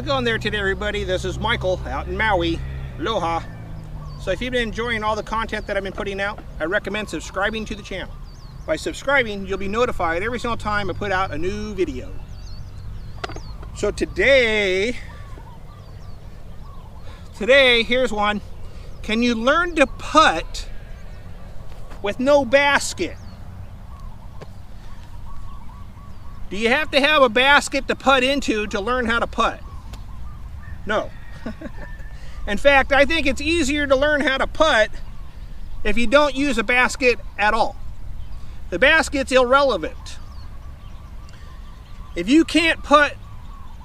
it going there today, everybody? This is Michael out in Maui. Aloha. So if you've been enjoying all the content that I've been putting out, I recommend subscribing to the channel. By subscribing, you'll be notified every single time I put out a new video. So today, here's one. Can you learn to putt with no basket? Do you have to have a basket to putt into to learn how to putt? No. In fact, I think it's easier to learn how to putt if you don't use a basket at all. The basket's irrelevant. If you can't putt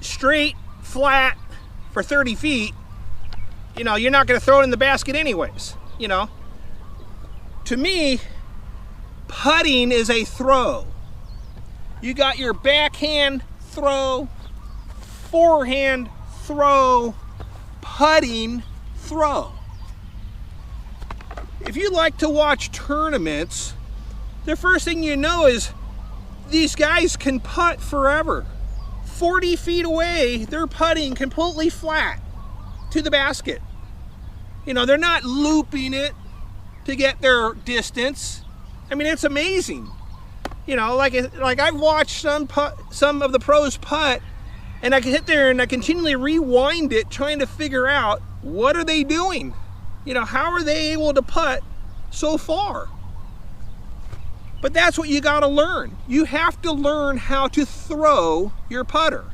straight, flat for 30 feet, you know, you're not going to throw it in the basket anyways, you know. To me, putting is a throw. You got your backhand throw, forehand throw, putting throw. If you like to watch tournaments, the first thing you know is these guys can putt forever. 40 feet away, they're putting completely flat to the basket. You know, they're not looping it to get their distance. I mean, it's amazing. You know, like I've watched some of the pros putt, and I can sit there and I continually rewind it, trying to figure out what are they doing. You know, how are they able to putt so far? But that's what you got to learn. You have to learn how to throw your putter.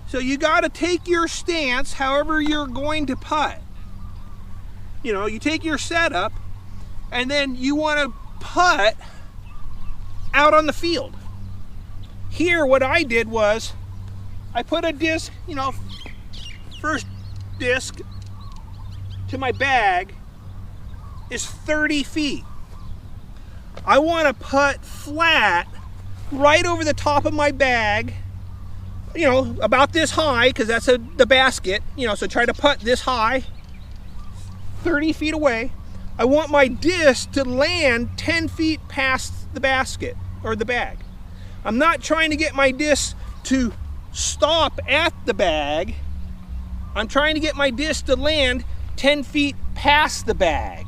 So you got to take your stance however you're going to putt. You know, you take your setup, and then you want to putt out on the field. Here, what I did was I put a disc, you know, first disc to my bag is 30 feet. I want to putt flat right over the top of my bag, you know, about this high, because that's the basket, you know, so try to putt this high, 30 feet away. I want my disc to land 10 feet past the basket or the bag. I'm not trying to get my disc to stop at the bag. I'm trying to get my disc to land 10 feet past the bag.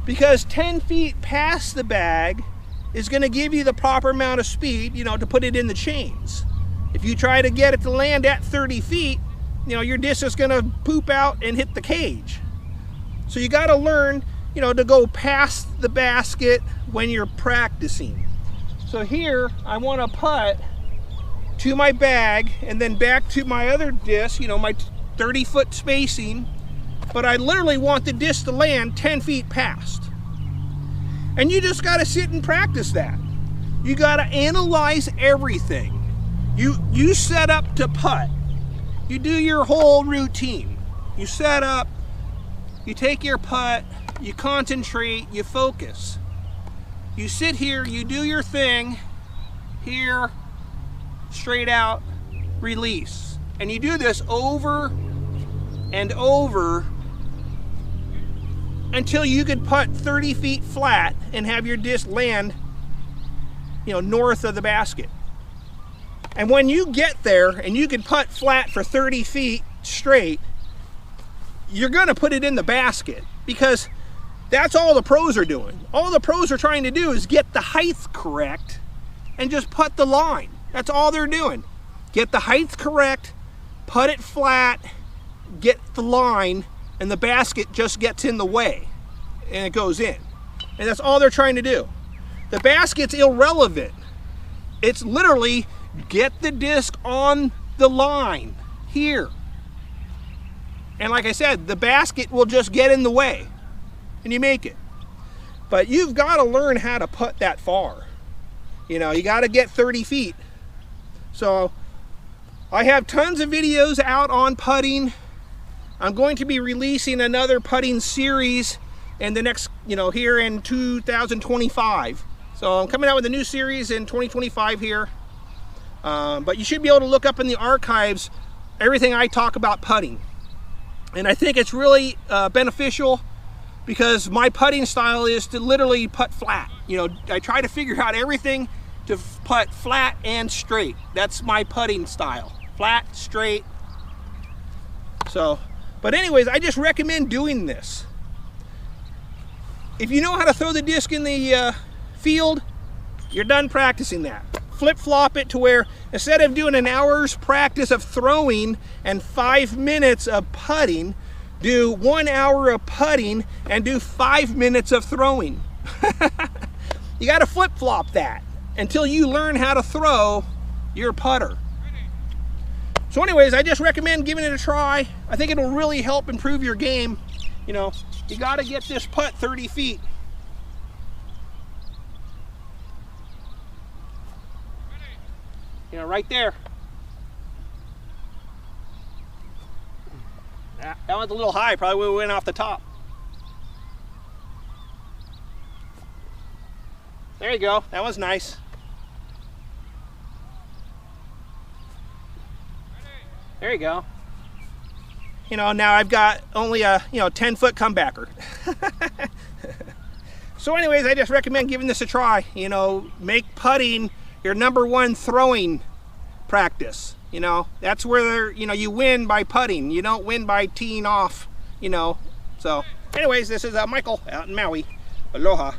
Because 10 feet past the bag is going to give you the proper amount of speed, you know, to put it in the chains. If you try to get it to land at 30 feet, you know, your disc is going to poop out and hit the cage. So you got to learn, you know, to go past the basket when you're practicing. So here, I want to putt to my bag and then back to my other disc, you know, my 30-foot spacing, but I literally want the disc to land 10 feet past. And you just got to sit and practice that. You got to analyze everything. You set up to putt. You do your whole routine. You set up, you take your putt, you concentrate, you focus. You sit here, you do your thing, here, straight out, release. And you do this over and over until you could putt 30 feet flat and have your disc land, you know, north of the basket. And when you get there and you can putt flat for 30 feet straight, you're gonna put it in the basket, because that's all the pros are doing. All the pros are trying to do is get the height correct and just putt the line. That's all they're doing. Get the height correct, putt it flat, get the line, and the basket just gets in the way and it goes in. And that's all they're trying to do. The basket's irrelevant. It's literally get the disc on the line here. And like I said, the basket will just get in the way and you make it. But you've got to learn how to putt that far. You know, you got to get 30 feet. So I have tons of videos out on putting. I'm going to be releasing another putting series in the next, you know, here in 2025. So I'm coming out with a new series in 2025 here. But you should be able to look up in the archives everything I talk about putting. And I think it's really beneficial, because my putting style is to literally putt flat. You know, I try to figure out everything to putt flat and straight. That's my putting style. Flat, straight. So, but anyways, I just recommend doing this. If you know how to throw the disc in the field, you're done practicing that. Flip-flop it to where instead of doing an hour's practice of throwing and 5 minutes of putting, do 1 hour of putting and do 5 minutes of throwing. You got to flip-flop that until you learn how to throw your putter. So anyways, I just recommend giving it a try. I think it'll really help improve your game. You know, you got to get this putt 30 feet. You know, right there. That one's a little high, probably would have went off the top. There you go, that was nice. There you go. You know, now I've got only a 10-foot comebacker. So anyways, I just recommend giving this a try. You know, make putting your #1 throwing practice. You know, that's where you win by putting. You don't win by teeing off. You know. So anyways, this is Michael out in Maui. Aloha.